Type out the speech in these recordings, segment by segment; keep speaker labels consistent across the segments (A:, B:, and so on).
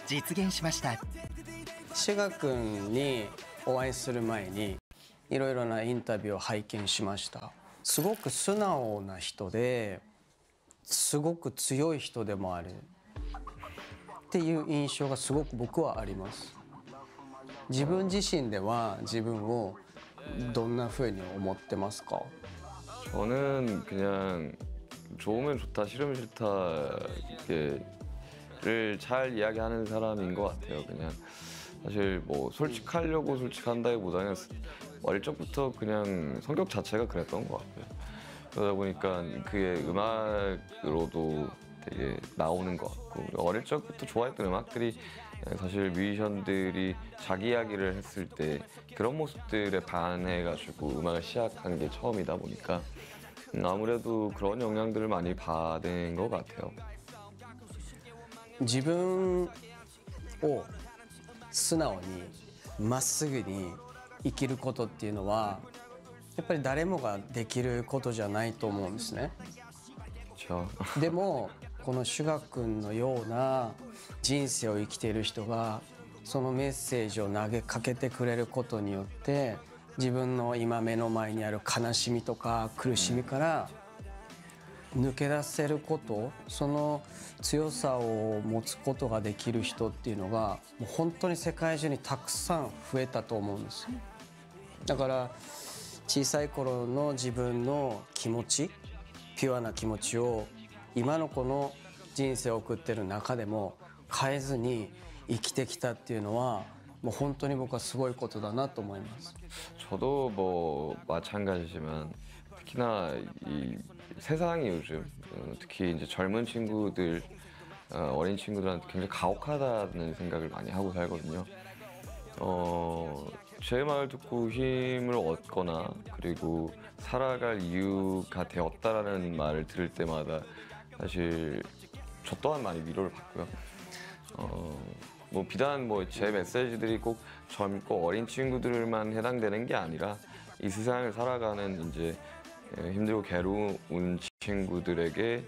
A: 実現しました。
B: シュガ君にお会いする前にいろいろなインタビューを拝見しました。すごく素直な人ですごく強い人でもあるっていう印象がすごく僕はあります。自分自身では自分をどんな風に思ってますか？
C: 저는 그냥 좋으면 좋다, 싫으면 싫다 를 잘 이야기하는 사람인 것 같아요. 그냥 사실 뭐 솔직하려고 솔직한다기보다는 어릴 적부터 그냥 성격 자체가 그랬던 것 같고요. 그러다 보니까 그게 음악으로도 되게 나오는 것 같고, 어릴 적부터 좋아했던 음악들이 사실 뮤지션들이 자기 이야기를 했을 때 그런 모습들에 반해가지고 음악을 시작한 게 처음이다 보니까 아무래도 그런 영향들을 많이 받은 것 같아요.
B: 自分を素直にまっすぐに生きることっていうのはやっぱり誰もができることじゃないと思うんですね。でもこのシュガ君のような人生を生きている人がそのメッセージを投げかけてくれることによって自分の今目の前にある悲しみとか苦しみから抜け出せること、その強さを持つことができる人っていうのがもう本当に世界中にたくさん増えたと思うんですよ。だから小さい頃の自分の気持ち、ピュアな気持ちを今のこの人生を送ってる中でも変えずに生きてきたっていうのはもう本当に僕はすごいことだなと思います。
C: 저도 뭐 마찬가지지만 특히나 이 세상이 요즘 특히 이제 젊은 친구들, 어린 친구들한테 굉장히 가혹하다는 생각을 많이 하고 살거든요. 제 말을 듣고 힘을 얻거나 그리고 살아갈 이유가 되었다라는 말을 들을 때마다 사실 저 또한 많이 위로를 받고요. 뭐 비단 뭐 제 메시지들이 꼭 젊고 어린 친구들만 해당되는 게 아니라 이 세상을 살아가는 이제 힘들고 괴로운 친구들에게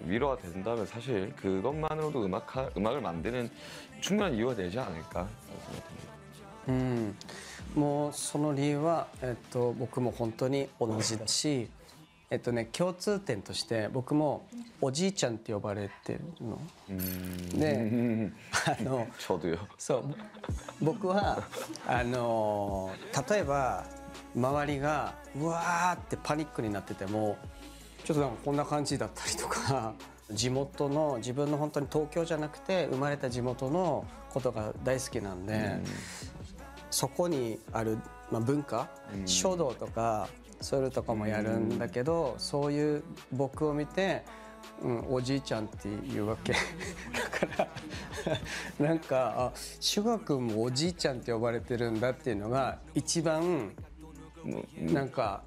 C: 위로가 된다면 사실 그것만으로도 음악을 만드는 충분한 이유가 되지 않을까 생각합니다.
B: もうその理由は、僕も本当に同じだし、共通点として僕もおじいちゃんって呼ばれてるの。で、
C: 저도요.
B: そう僕は例えば周りがうわーってパニックになっててもちょっとなんかこんな感じだったりとか地元の自分の本当に東京じゃなくて生まれた地元のことが大好きなんで、そこにある、文化、書道とかそういうのとかもやるんだけど、そういう僕を見て、おじいちゃんっていうわけだからなんかシュガ君もおじいちゃんって呼ばれてるんだっていうのが一番なんか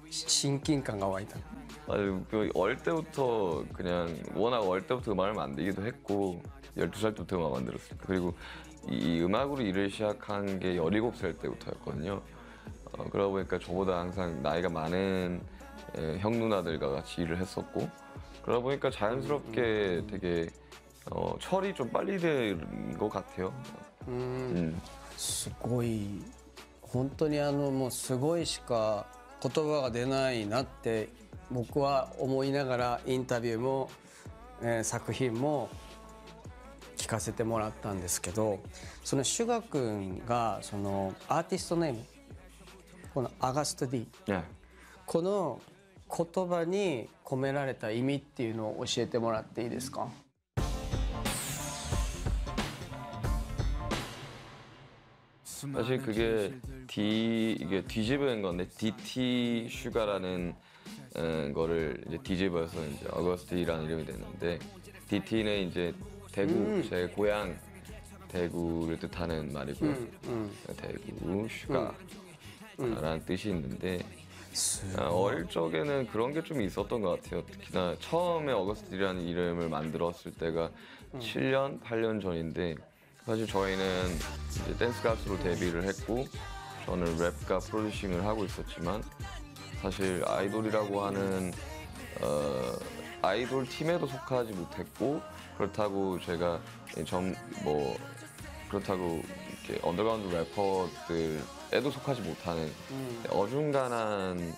B: 親近感が湧いた。
C: 어릴 때부터 그냥 워낙 어릴 때부터 음악을 만들기도 했고 12살 때부터 음악 만들었으니까 그리고 이 음악으로 일을 시작한 게 17살 때부터였거든요. 그러다 보니까 저보다 항상 나이가 많은 형 누나들과 같이 일을 했었고 그러다 보니까 자연스럽게 되게 철이 좀 빨리 된 것 같아요.
B: すごい本当にもうすごいしか言葉が出ないなって僕は思いながらインタビューも、作品も聞かせてもらったんですけど、そのシュガ君がそのアーティストネームこのアガスト D、この言葉に込められた意味っていうのを教えてもらっていいですか？
C: 사실 그게 이게 뒤집은 건데 DT 슈가라는 거를 이제 뒤집어서 이제 어거스티라는 이름이 됐는데 DT는 이제 대구 제 고향 대구를 뜻하는 말이고요. 대구 슈가라는 뜻이 있는데 어릴 적에는 그런 게 좀 있었던 것 같아요. 특히나 처음에 어거스티라는 이름을 만들었을 때가 7년, 8년 전인데 사실 저희는 이제 댄스 가수로 데뷔를 했고 저는 랩과 프로듀싱을 하고 있었지만 사실 아이돌이라고 하는 아이돌 팀에도 속하지 못했고 그렇다고 제가 뭐 그렇다고 이렇게 언더그라운드 래퍼들에도 속하지 못하는 어중간한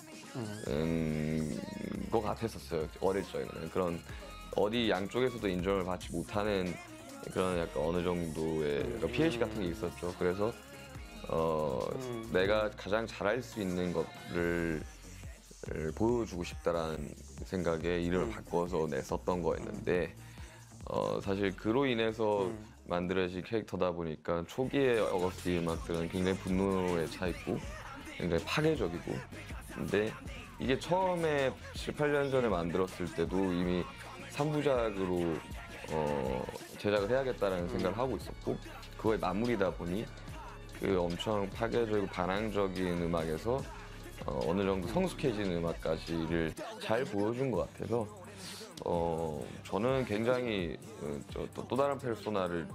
C: 것 같았었어요. 어릴 적에는 그런 어디 양쪽에서도 인정을 받지 못하는 그런 약간 어느 정도의 약간 피해의식 같은 게 있었죠. 그래서 내가 가장 잘할 수 있는 것을 보여주고 싶다라는 생각에 이름을 바꿔서 냈었던 거였는데 사실 그로 인해서 만들어진 캐릭터다 보니까 초기의 어거스트 음악들은 굉장히 분노에 차 있고 굉장히 파괴적이고 근데 이게 처음에 7, 8년 전에 만들었을 때도 이미 3부작으로 제작을 해야겠다라는 생각을 하고 있었고 그거의 마무리다 보니 그 엄청 파괴적이고 반항적인 음악에서 어느 정도 성숙해진 음악까지를 잘 보여준 것 같아서 저는 굉장히 또 다른 페르소나를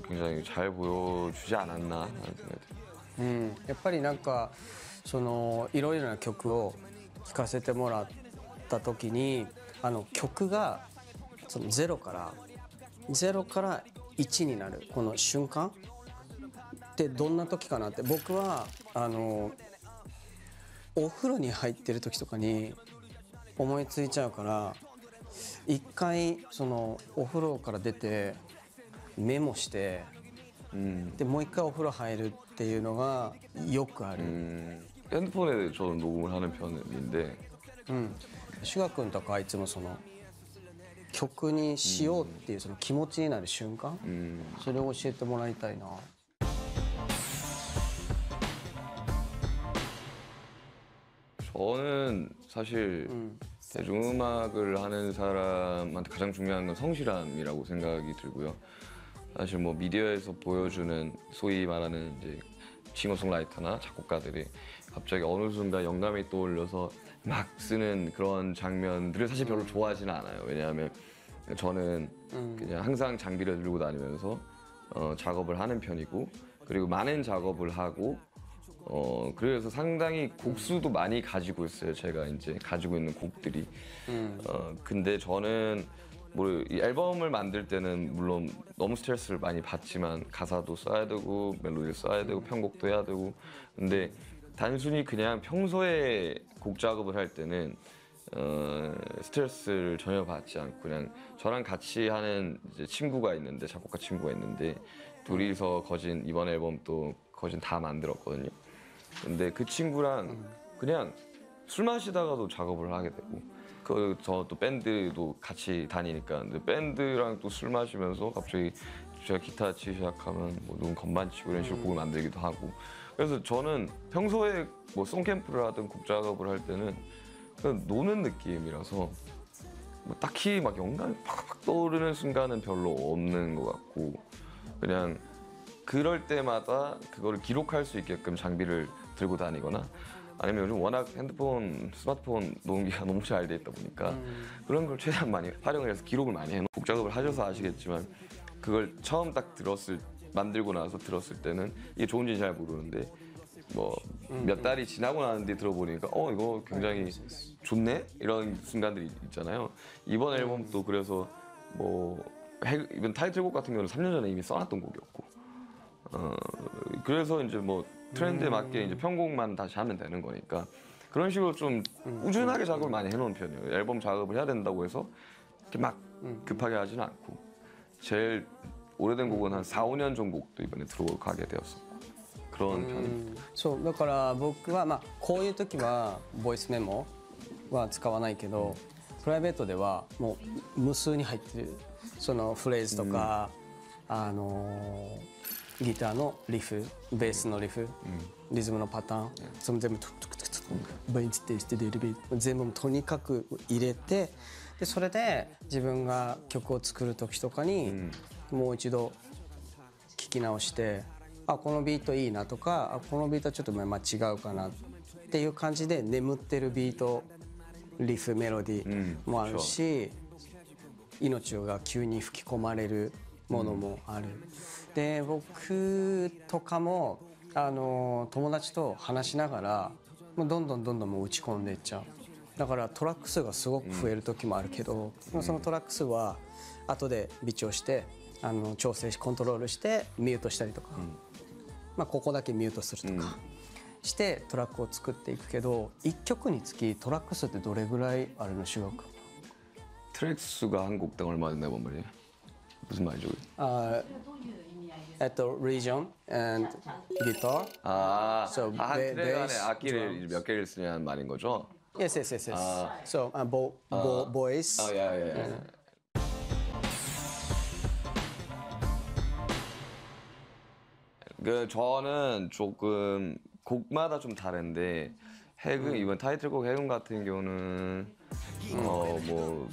C: 굉장히 잘 보여주지 않았나 하는 생각이 듭니다.
B: やっぱりなんかそのいろいろな曲を聴かせてもらった時に曲がそのゼロから1になるこの瞬間ってどんな時かなって僕はお風呂に入ってる時とかに思いついちゃうから一回そのお風呂から出てメモしてでもう一回お風呂入るっていうのがよくある。
C: 핸드폰에 저는 녹음을 하는 편인데
B: シュガ君とかいつもその曲にしようっていうその気持ちになる瞬間、それを教えてもらいたいな。
C: 저는 사실 대중음악을 하는 사람한테 가장 중요한 건 성실함이라고 생각이 들고요. 사실 뭐 미디어에서 보여주는 소위 말하는 이제 싱어송라이터나 작곡가들이 갑자기 어느 순간 영감이 떠올려서 막 쓰는 그런 장면들을 사실 별로 좋아하지는 않아요. 왜냐하면 저는 그냥 항상 장비를 들고 다니면서 작업을 하는 편이고 그리고 많은 작업을 하고 그래서 상당히 곡수도 많이 가지고 있어요. 제가 이제 가지고 있는 곡들이. 근데 저는 뭐 이 앨범을 만들 때는 물론 너무 스트레스를 많이 받지만 가사도 써야 되고 멜로디를 써야 되고 편곡도 해야 되고 근데 단순히 그냥 평소에 곡 작업을 할 때는 스트레스를 전혀 받지 않고 그냥 저랑 같이 하는 이제 친구가 있는데 작곡가 친구가 있는데 둘이서 거진 이번 앨범도 거진 다 만들었거든요. 근데 그 친구랑 그냥 술 마시다가도 작업을 하게 되고 저 또 밴드도 같이 다니니까 근데 밴드랑 또 술 마시면서 갑자기 제가 기타 치기 시작하면 뭐 누군 건반 치고 이런 식으로 곡을 만들기도 하고 그래서 저는 평소에 뭐 송캠프를 하든 곡 작업을 할 때는 그냥 노는 느낌이라서 뭐 딱히 막 영감이 팍팍 떠오르는 순간은 별로 없는 것 같고 그냥 그럴 때마다 그거를 기록할 수 있게끔 장비를 들고 다니거나 아니면 요즘 워낙 핸드폰, 스마트폰 녹음기가 너무 잘 돼 있다 보니까 그런 걸 최대한 많이 활용을 해서 기록을 많이 해놓고 곡 작업을 하셔서 아시겠지만 그걸 처음 딱 만들고 나서 들었을 때는 이게 좋은지 잘 모르는데 뭐 몇 달이 지나고 난 뒤에 들어보니까 이거 굉장히 좋네? 이런 순간들이 있잖아요. 이번 앨범도 그래서 뭐 이번 타이틀곡 같은 경우는 3년 전에 이미 써놨던 곡이었고 그래서 이제 뭐 트렌드에 맞게 이제 편곡만 다시 하면 되는 거니까 그런 식으로 좀 꾸준하게 작업을 많이 해놓은 편이에요. 앨범 작업을 해야 된다고 해서 이렇게 막 급하게 하지는 않고 제일 오래된 곡은 한 4, 5년 전 곡도 이번에 들어가게 되었었고 그런 편입니다.
B: そうだから僕はまあこういう時はボイスメモは使わないけどプライベートではもう無数に入ってるそのフレーズとかギターのリフ、ベースのリフ、リズムのパターン、その全部トゥクトゥクトゥクトゥクバイツテステデルビ全部とにかく入れて、でそれで自分が曲を作る時とかにもう一度聞き直して、このビートいいなとか、このビートはちょっと違うかなっていう感じで眠ってるビート、リフ、メロディーもあるし、命が急に吹き込まれるものもある。で僕とかも友達と話しながらもうどんどんもう打ち込んでいっちゃう。だからトラック数がすごく増える時もあるけど、そのトラック数は後で微調して調整しコントロールしてミュートしたりとか、まあ、ここだけミュートするとかしてトラックを作っていくけど1曲につきトラック数ってどれぐらいあるの슈가君?
C: 트랙 수가 한 곡당 얼마 된다고 말이에요? 무슨 말이죠?
B: region and guitar. So
C: 한 트랙 안에
B: bass,
C: 악기를
B: drums.
C: 몇 개를 쓰냐는 말인 거죠?
B: Yes. So voice.
C: 예. 그 저는 조금 곡마다 좀 다른데 해금 이번 타이틀곡 해금 같은 경우는 뭐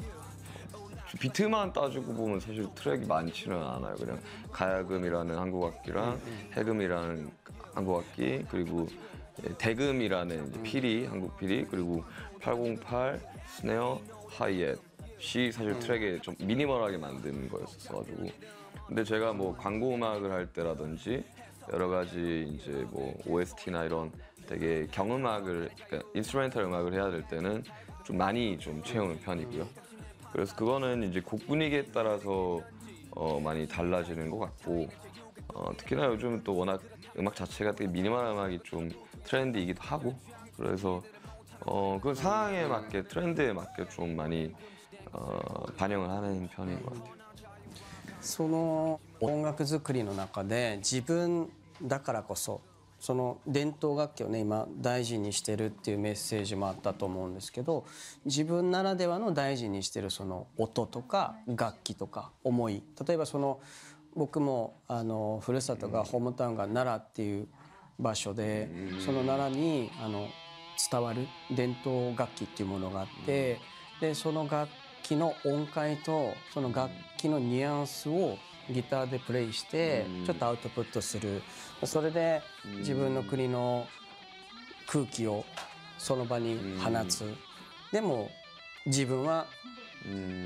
C: 비트만 따지고 보면 사실 트랙이 많지는 않아요. 그냥 가야금이라는 한국 악기랑 해금이라는 한국 악기 그리고 대금이라는 이제 피리 한국 피리 그리고 808 스네어 하이햇이 사실 트랙에 좀 미니멀하게 만든 거였어가지고 근데 제가 뭐 광고 음악을 할 때라든지 여러 가지 이제 뭐 OST나 이런 되게 경음악을 그러니까 인스트루멘탈 음악을 해야 될 때는 좀 많이 좀 채우는 편이고요. 그래서 그거는 이제 곡 분위기에 따라서 많이 달라지는 것 같고 특히나 요즘 또 워낙 음악 자체가 되게 미니멀한 음악이 좀 트렌디이기도 하고 그래서 그 상황에 맞게 트렌드에 맞게 좀 많이 반영을 하는 편인 것 같아요.
B: その音楽作りの中で自分だからこそその伝統楽器をね今大事にしてるっていうメッセージもあったと思うんですけど自分ならではの大事にしてるその音とか楽器とか思い例えばその僕もふるさとがホームタウンが奈良っていう場所でその奈良に伝わる伝統楽器っていうものがあってでその楽器の音階とその楽器のニュアンスをギターでプレイしてちょっとアウトプットするそれで自分の国の空気をその場に放つでも自分は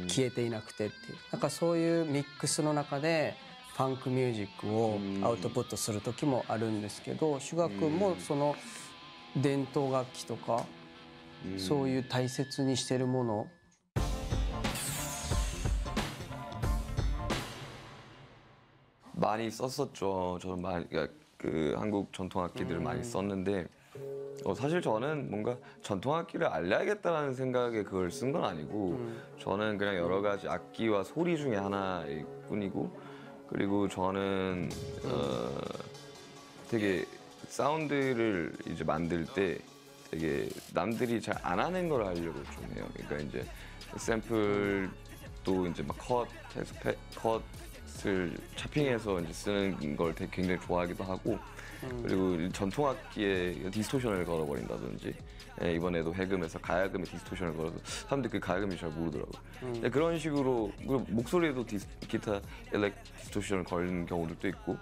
B: 消えていなくてっていうなんかそういうミックスの中でファンクミュージックをアウトプットする時もあるんですけど슈가君もその伝統楽器とかそういう大切にしてるもの
C: 많이 썼었죠. 저는 많이 그러니까 그 한국 전통 악기들을 많이 썼는데 사실 저는 뭔가 전통 악기를 알려야겠다라는 생각에 그걸 쓴 건 아니고 저는 그냥 여러 가지 악기와 소리 중에 하나일 뿐이고 그리고 저는 되게 사운드를 이제 만들 때 되게 남들이 잘 안 하는 걸 하려고 좀 해요. 그러니까 이제 샘플도 이제 막 컷을 차핑해서 이제 쓰는 걸 되게 굉장히 좋아하기도 하고 그리고 전통 악기에 디스토션을 걸어버린다든지 이번에도 해금에서 가야금에 디스토션을 걸어서 사람들이 그 가야금이 잘 모르더라고요. 그런 식으로 목소리에도 기타 엘렉 디스토션을 걸는 경우들도 있고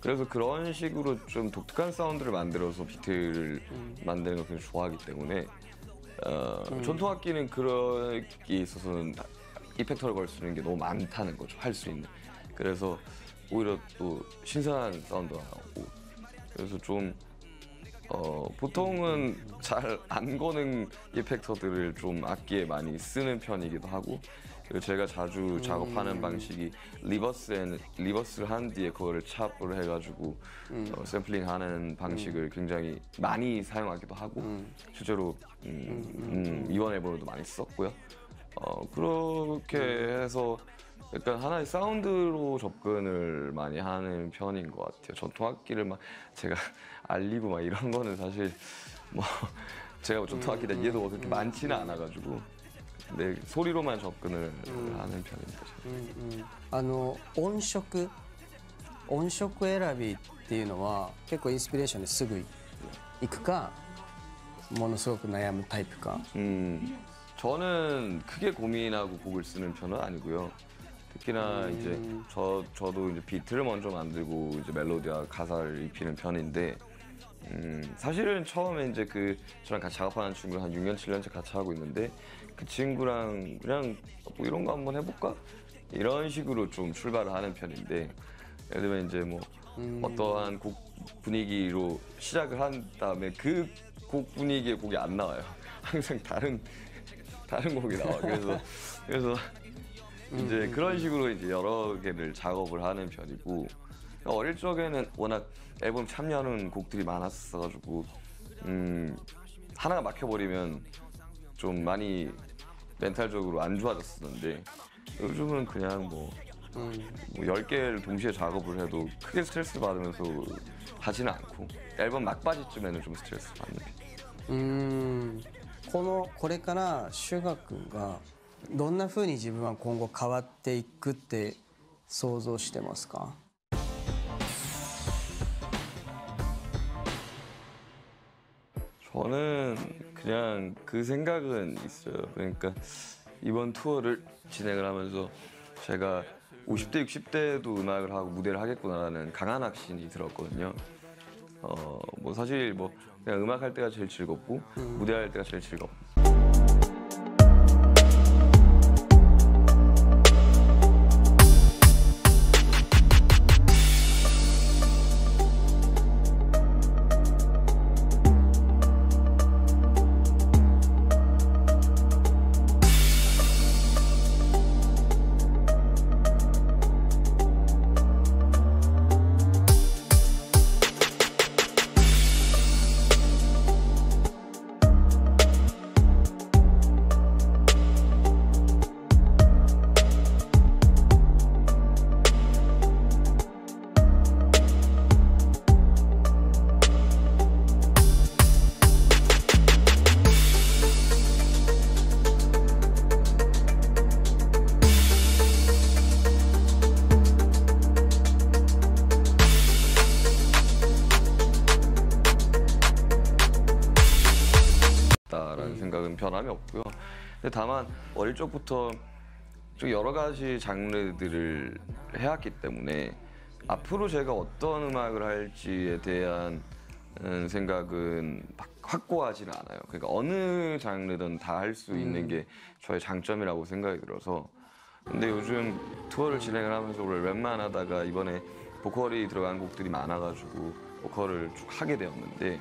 C: 그래서 그런 식으로 좀 독특한 사운드를 만들어서 비트를 만드는 걸 굉장히 좋아하기 때문에 전통 악기는 그런 게 있어서는 이펙터를 걸 수 있는 게 너무 많다는 거죠. 할 수 있는. 그래서 오히려 또 신선한 사운드가 나오고 그래서 좀 보통은 잘 안 거는 이펙터들을 좀 악기에 많이 쓰는 편이기도 하고 그리고 제가 자주 작업하는 방식이 리버스를 한 뒤에 그거를 찹을 해가지고 샘플링하는 방식을 굉장히 많이 사용하기도 하고 실제로 이번 앨범에도 많이 썼고요. 그렇게 해서 약간 하나의 사운드로 접근을 많이 하는 편인 것 같아요. 전통 악기를 막 제가 알리고 막 이런 거는 사실 뭐 제가 전통 악기에 대한 이해도가 그렇게 많지는 않아가지고 네, 소리로만 접근을 하는 편입니다.
B: 音色選びっていうのは結構インスピレーションですぐいくかものすごく悩むタイプか
C: 저는 크게 고민하고 곡을 쓰는 편은 아니고요. 특히나 이제 저도 이제 비트를 먼저 만들고 이제 멜로디와 가사를 입히는 편인데 사실은 처음에 이제 그 저랑 같이 작업하는 친구랑 한 6년, 7년째 같이 하고 있는데 그 친구랑 그냥 뭐 이런 거 한번 해볼까? 이런 식으로 좀 출발을 하는 편인데 예를 들면 이제 뭐 어떠한 곡 분위기로 시작을 한 다음에 그 곡 분위기의 곡이 안 나와요. 항상 다른 곡이 나와. 그래서 이제 그런 식으로 이제 여러 개를 작업을 하는 편이고 어릴 적에는 워낙 앨범 참여하는 곡들이 많았어가지고 하나가 막혀버리면 좀 많이 멘탈적으로 안 좋아졌었는데 요즘은 그냥 뭐 10개를 동시에 작업을 해도 크게 스트레스 받으면서 하지는 않고 앨범 막바지쯤에는 좀 스트레스 받는 편.
B: これからシュガ君がどんな風に自分は今後変わっていくって想像してますか？
C: 저는 그냥 그 생각은 있어요. 그러니까 이번 투어를 진행을 하면서 제가 50대, 60대도 음악을 하고 무대를 하겠구나라는 강한 확신이 들었거든요. 뭐 사실 뭐 그냥 음악 할 때가 제일 즐겁고 무대할 때가 제일 즐겁고. 라는 생각은 변함이 없고요. 근데 다만 어릴 적부터 좀 여러 가지 장르들을 해왔기 때문에 앞으로 제가 어떤 음악을 할지에 대한 생각은 막 확고하지는 않아요. 그러니까 어느 장르든 다 할 수 있는 게 저의 장점이라고 생각이 들어서. 근데 요즘 투어를 진행을 하면서 원래 랩만 하다가 이번에 보컬이 들어간 곡들이 많아가지고 보컬을 쭉 하게 되었는데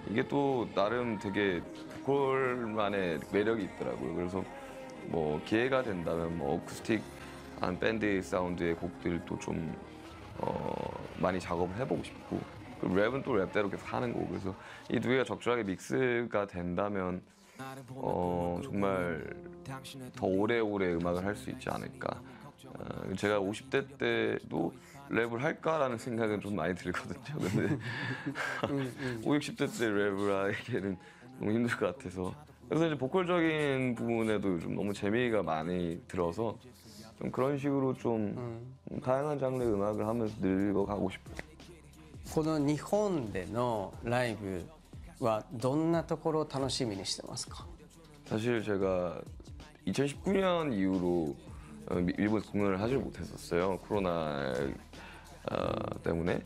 C: 이게 또 나름 되게 보컬만의 매력이 있더라고요. 그래서 뭐 기회가 된다면 뭐 어쿠스틱한 밴드 사운드의 곡들도 좀 많이 작업을 해보고 싶고 랩은 또 랩대로 계속 하는 거고 그래서 이 두 개가 적절하게 믹스가 된다면 정말 더 오래오래 음악을 할 수 있지 않을까. 제가 50대 때도 랩을 할까라는 생각은 좀 많이 들거든요. 근데 50, 60대 때 랩을 하기에는 너무 힘들 것 같아서 그래서 이제 보컬적인 부분에도 요즘 너무 재미가 많이 들어서 좀 그런 식으로 좀 다양한 장르의 음악을 하면서 늙어가고 싶어요.
B: この日本でのライブはどんなところを楽しみにしてますか？
C: 사실 제가 2019년 이후로 일본에서 공연을 하질 못했었어요. 코로나 때문에.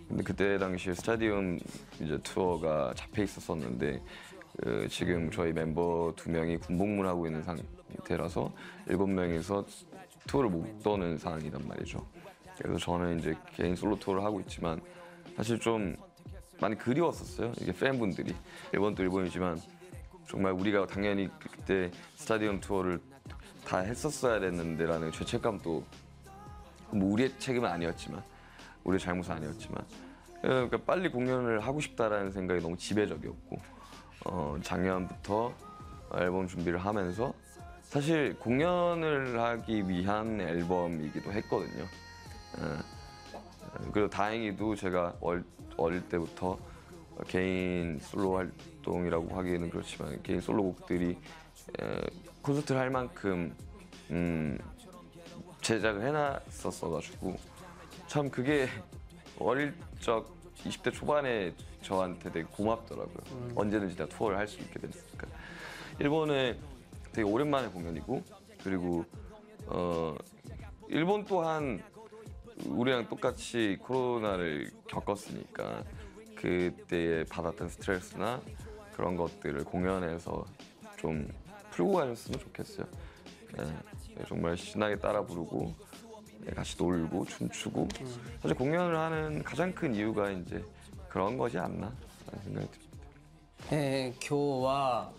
C: 근데 그때 당시에 스타디움 이제 투어가 잡혀 있었었는데 지금 저희 멤버 2명이 군복무를 하고 있는 상태라서 7명이서 투어를 못 떠는 상황이란 말이죠. 그래서 저는 이제 개인 솔로 투어를 하고 있지만 사실 좀 많이 그리웠었어요. 이게 팬분들이 일본도 일본이지만 정말 우리가 당연히 그때 스타디움 투어를 다 했었어야 됐는데라는 죄책감도 뭐 우리의 책임은 아니었지만 우리의 잘못은 아니었지만 그러니까 빨리 공연을 하고 싶다라는 생각이 너무 지배적이었고 작년부터 앨범 준비를 하면서 사실 공연을 하기 위한 앨범이기도 했거든요. 그리고 다행히도 제가 어릴 때부터 개인 솔로 활동이라고 하기에는 그렇지만 개인 솔로곡들이 콘서트를 할 만큼 제작을 해놨었어가지고 참 그게 어릴 적 20대 초반에 저한테 되게 고맙더라고요. 언제든지 다 투어를 할 수 있게 됐으니까. 일본에 되게 오랜만에 공연이고 그리고 일본 또한 우리랑 똑같이 코로나를 겪었으니까 그때에 받았던 스트레스나 그런 것들을 공연에서 좀 풀고 가셨으면 좋겠어요. 정말 신나게 따라 부르고 같이 놀고 춤추고 사실 공연을 하는 가장 큰 이유가 이제 그런 거지 않나 라는 생각이 듭니다.
B: 今日は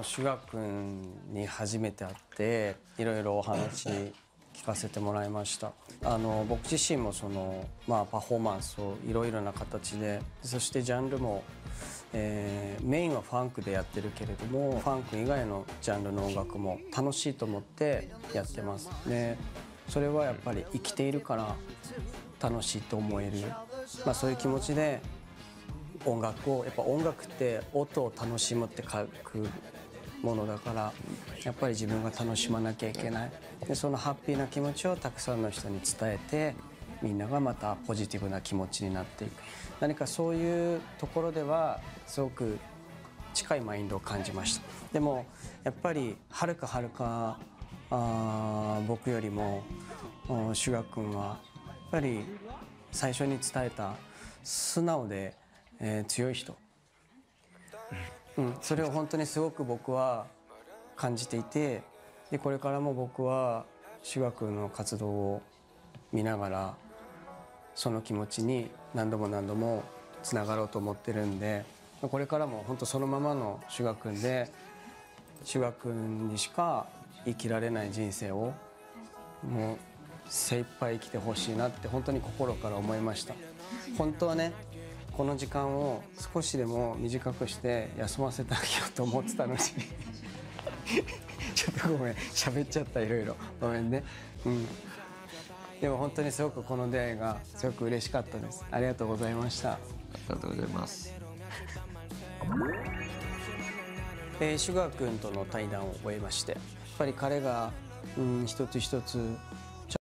B: シュガ君に初めて会っていろいろお話聞かせてもらいました。僕自身もパフォーマンスをいろいろな形で、そしてジャンルも、メインはファンクでやってるけれども、ファンク以外のジャンルの音楽も楽しいと思ってやってます。でそれはやっぱり生きているから楽しいと思える、そういう気持ちで音楽を、やっぱ音楽って音を楽しむって書くものだから、やっぱり自分が楽しまなきゃいけない。でそのハッピーな気持ちをたくさんの人に伝えて、みんながまたポジティブな気持ちになっていく。何かそういうところではすごく近いマインドを感じました。でもやっぱりはるか僕よりもシュガ君はやっぱり最初に伝えた素直で、強い人、それを本当にすごく僕は感じていて、でこれからも僕はシュガ君の活動を見ながらその気持ちに何度もつながろうと思ってるんで、これからも本当そのままのシュガ君で、シュガ君にしか生きられない人生をもう精一杯生きてほしいなって本当に心から思いました。本当はね、この時間を少しでも短くして休ませてあげようと思ってたのにちょっとごめん、喋っちゃった、いろいろごめんね。でも本当にすごくこの出会いがすごく嬉しかったです。ありがとうございました。
C: ありがとうございます。
B: シュガー君との対談を終えまして、やっぱり彼が一つ一つ